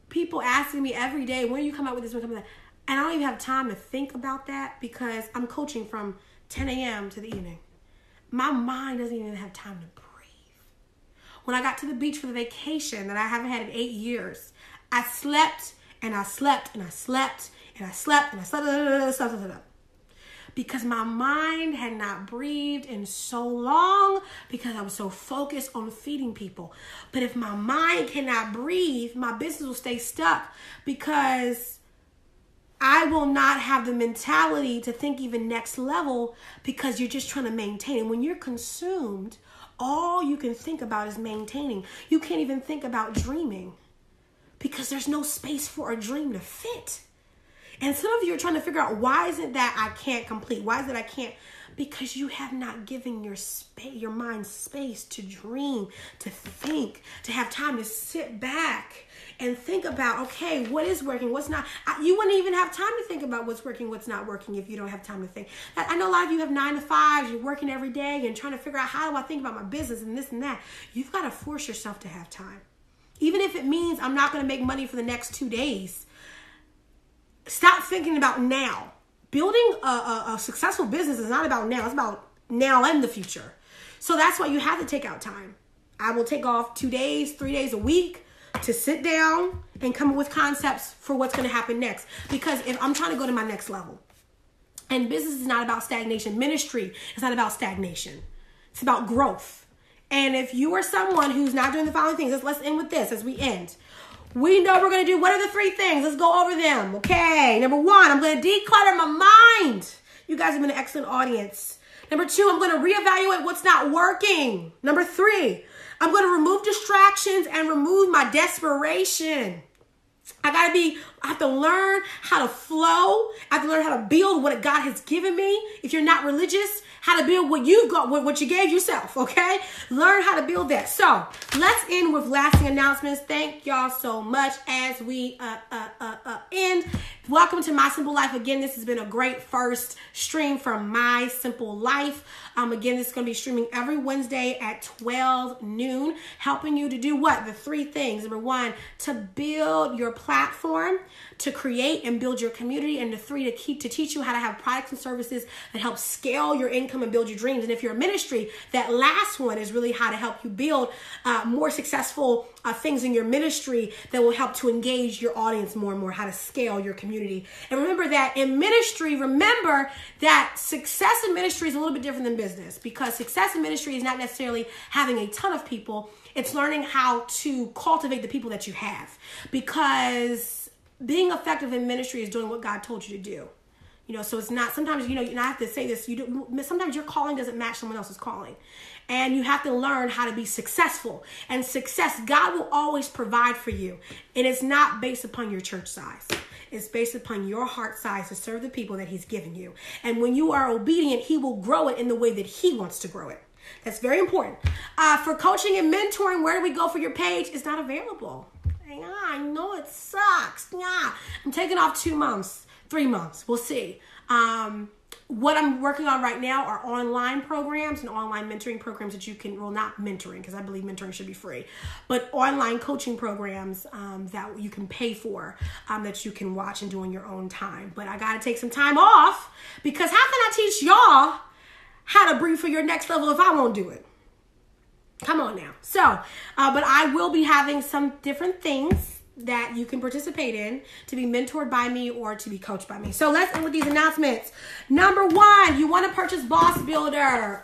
people asking me every day, when you come out with this, when you come out with that? And I don't even have time to think about that because I'm coaching from 10 a.m. to the evening. My mind doesn't even have time to breathe. When I got to the beach for the vacation that I haven't had in 8 years, I slept and I slept and I slept and I slept and I slept. Because my mind had not breathed in so long because I was so focused on feeding people. But if my mind cannot breathe, my business will stay stuck because I will not have the mentality to think even next level because you're just trying to maintain. And when you're consumed, all you can think about is maintaining. You can't even think about dreaming because there's no space for a dream to fit. And some of you are trying to figure out, why is it that I can't complete? Why is it I can't? Because you have not given your mind space to dream, to think, to have time to sit back and think about, okay, what is working, what's not. You wouldn't even have time to think about what's working, what's not working if you don't have time to think. I know a lot of you have 9 to 5s, you're working every day and trying to figure out, how do I think about my business and this and that. You've got to force yourself to have time. Even if it means I'm not going to make money for the next 2 days. Stop thinking about now. Building a successful business is not about now. It's about now and the future. So that's why you have to take out time. I will take off 2 days, 3 days a week to sit down and come up with concepts for what's going to happen next. Because if I'm trying to go to my next level. And business is not about stagnation. Ministry is not about stagnation. It's about growth. And if you are someone who's not doing the following things, let's end with this as we end. We know we're going to do, what are the 3 things? Let's go over them. Okay. Number 1, I'm going to declutter my mind. You guys have been an excellent audience. Number 2, I'm going to reevaluate what's not working. Number 3, I'm going to remove distractions and remove my desperation. I have to learn how to flow. I have to learn how to build what God has given me. If you're not religious, how to build what you've got, what you gave yourself, okay? Learn how to build that. So let's end with lasting announcements. Thank y'all so much as we end. Welcome to My Simple Life. Again, this has been a great first stream from My Simple Life. Again, this is going to be streaming every Wednesday at 12 noon, helping you to do what? The three things. Number one, to build your platform, to create and build your community, and the three, to teach you how to have products and services that help scale your income and build your dreams. And if you're a ministry, that last one is really how to help you build more successful things in your ministry that will help to engage your audience more and more, how to scale your community. And remember that in ministry, remember that success in ministry is a little bit different than business, because success in ministry is not necessarily having a ton of people. It's learning how to cultivate the people that you have, because being effective in ministry is doing what God told you to do. So it's not, sometimes, and I have to say this, sometimes your calling doesn't match someone else's calling. And you have to learn how to be successful. And success, God will always provide for you. And it's not based upon your church size. It's based upon your heart size to serve the people that he's given you. And when you are obedient, he will grow it in the way that he wants to grow it. That's very important. For coaching and mentoring, where do we go for your page? It's not available. I know it sucks. I'm taking off 2 months, 3 months. We'll see. What I'm working on right now are online programs and online mentoring programs that you can, well, not mentoring, because I believe mentoring should be free, but online coaching programs that you can pay for, that you can watch and do in your own time. But I got to take some time off, because how can I teach y'all how to breathe for your next level if I won't do it? Come on now. So, but I will be having some different things that you can participate in to be mentored by me or to be coached by me. So let's end with these announcements. Number one, you want to purchase Boss Builder.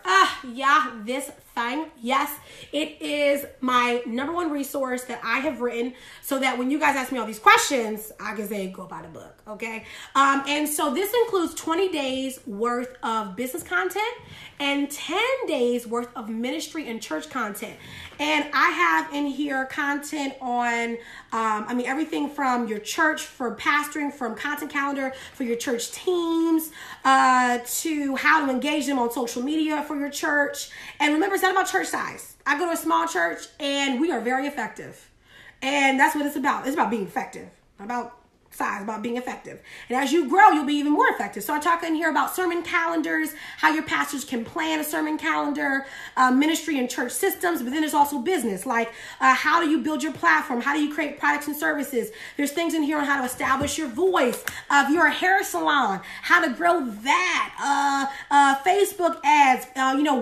This thing. Yes, it is my number one resource that I have written, so that when you guys ask me all these questions, I can say, go buy the book. Okay. And so this includes 20 days worth of business content and 10 days worth of ministry and church content. And I have in here content on, everything from your church for pastoring, from content calendar for your church teams, to how to engage them on social media for your church. And remember, it's not about church size. I go to a small church and we are very effective. And that's what it's about. It's about being effective, not about size, about being effective. And as you grow, you'll be even more effective. So I talk in here about sermon calendars, how your pastors can plan a sermon calendar, ministry and church systems, but then there's also business, like how do you build your platform? How do you create products and services? There's things in here on how to establish your voice. If you're a hair salon, how to grow that. Facebook ads,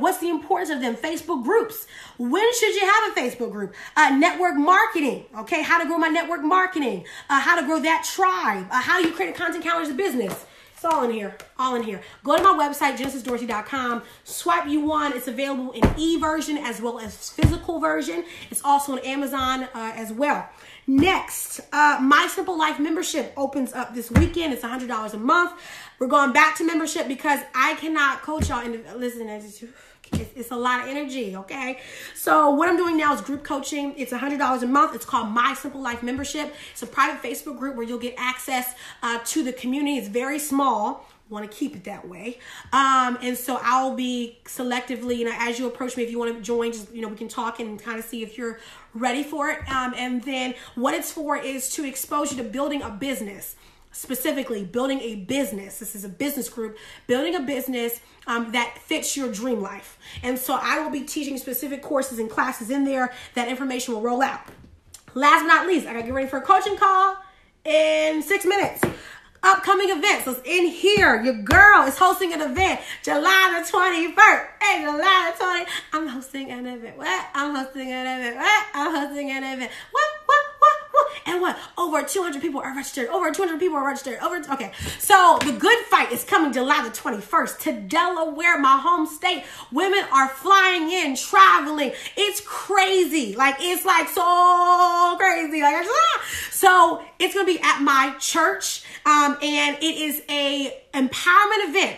what's the importance of them? Facebook groups. When should you have a Facebook group? Network marketing, okay? How to grow my network marketing. How to grow that tribe. How do you create a content calendar as a business? It's all in here. All in here. Go to my website, genesisdorsey.com. Swipe you one. It's available in e-version as well as physical version. It's also on Amazon as well. Next, My Simple Life membership opens up this weekend. It's $100 a month. We're going back to membership because I cannot coach y'all. Listen, it's a lot of energy, okay? So what I'm doing now is group coaching. It's $100 a month. It's called My Simple Life Membership. It's a private Facebook group where you'll get access to the community. It's very small. Want to keep it that way. And so I'll be selectively, as you approach me, if you want to join, just, we can talk and kind of see if you're ready for it. And then what it's for is to expose you to building a business. Specifically, building a business. This is a business group, building a business that fits your dream life. And so I will be teaching specific courses and classes in there. That information will roll out. Last but not least, I got to get ready for a coaching call in 6 minutes. Upcoming events. So in here, your girl is hosting an event July the 21st. Hey, July the 20th. I'm hosting an event. What? I'm hosting an event. What? I'm hosting an event. What? And what? Over 200 people are registered. Okay. So the good fight is coming July the 21st to Delaware, my home state. Women are flying in, traveling. It's crazy. It's so crazy. So it's going to be at my church. And it is a empowerment event.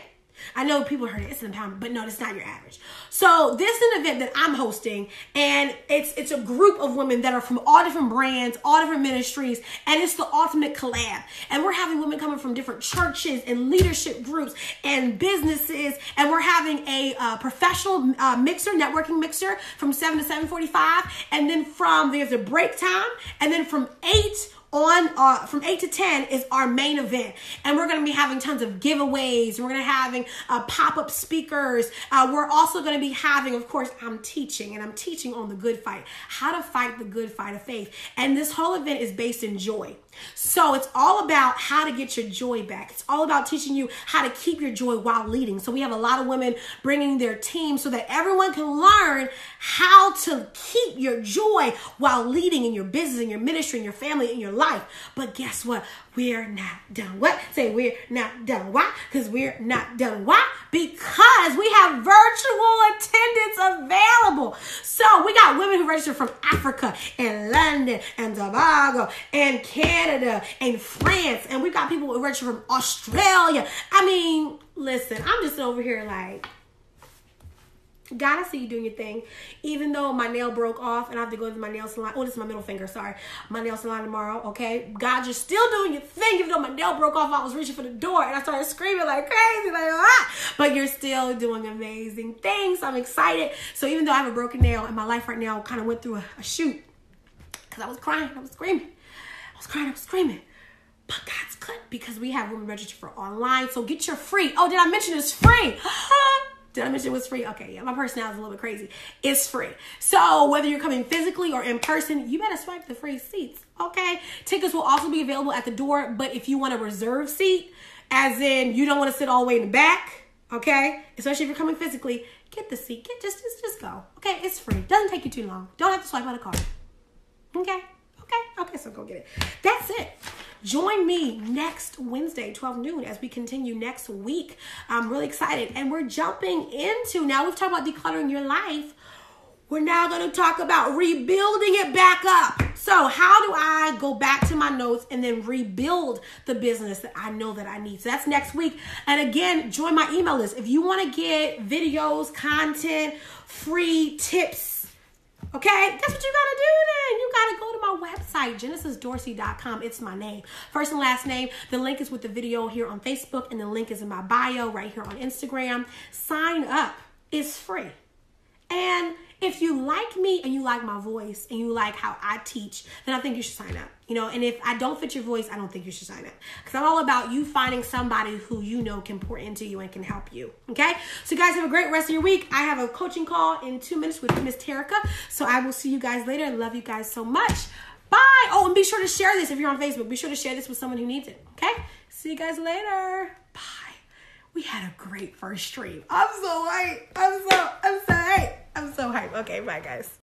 I know people heard it. It's an empowerment, but no, it's not your average. So this is an event that I'm hosting, and it's a group of women that are from all different brands, all different ministries, and it's the ultimate collab. And we're having women coming from different churches and leadership groups and businesses, and we're having a professional networking mixer from 7 to 7:45, and then there's a break time, and then from 8 on from 8 to 10 is our main event, and we're going to be having tons of giveaways. We're going to be having pop-up speakers. We're also going to be having, of course, I'm teaching on the good fight, how to fight the good fight of faith. And this whole event is based in joy. So it's all about how to get your joy back. It's all about teaching you how to keep your joy while leading. So we have a lot of women bringing their team so that everyone can learn how to keep your joy while leading in your business, in your ministry, in your family, in your life. But guess what? We're not done. What? Say we're not done. Why? Because we're not done. Why? Because we have virtual attendance available. So we got women who register from Africa and London and Tobago and Canada and France. And we got people who register from Australia. I mean, listen, I'm just over here like, God, I see you doing your thing. Even though my nail broke off and I have to go to my nail salon. Oh, this is my middle finger. Sorry. My nail salon tomorrow. Okay. God, you're still doing your thing. Even though my nail broke off, I was reaching for the door and I started screaming like crazy. Like, ah! But you're still doing amazing things. I'm excited. So even though I have a broken nail and my life right now kind of went through a shoot, because I was crying. I was screaming. I was crying. I was screaming. But God's good because we have women registered for online. So get your free. Oh, did I mention it's free? Did I mention it was free? Okay, yeah, my personality is a little bit crazy. It's free. So whether you're coming physically or in person, you better swipe the free seats, okay? Tickets will also be available at the door, but if you want a reserved seat, as in you don't want to sit all the way in the back, okay? Especially if you're coming physically, get the seat. Just go, okay? It's free. Doesn't take you too long. Don't have to swipe out a card, okay? Okay, so go get it. That's it. Join me next Wednesday, 12 noon, as we continue next week. I'm really excited. And we're jumping into, now we've talked about decluttering your life. We're now going to talk about rebuilding it back up. So how do I go back to my notes and then rebuild the business that I know that I need? So that's next week. And again, join my email list. If you want to get videos, content, free tips, okay, guess what you gotta do then? You gotta go to my website, genesisdorsey.com. It's my name. First and last name. The link is with the video here on Facebook, and the link is in my bio right here on Instagram. Sign up. It's free. And if you like me and you like my voice and you like how I teach, then I think you should sign up. You know, and if I don't fit your voice, I don't think you should sign up. Because I'm all about you finding somebody who you know can pour into you and can help you. Okay? So you guys have a great rest of your week. I have a coaching call in 2 minutes with Miss Terica. So I will see you guys later. I love you guys so much. Bye. Oh, and be sure to share this if you're on Facebook. Be sure to share this with someone who needs it. Okay? See you guys later. Bye. We had a great first stream. I'm so hyped. I'm so hyped. Okay, bye guys.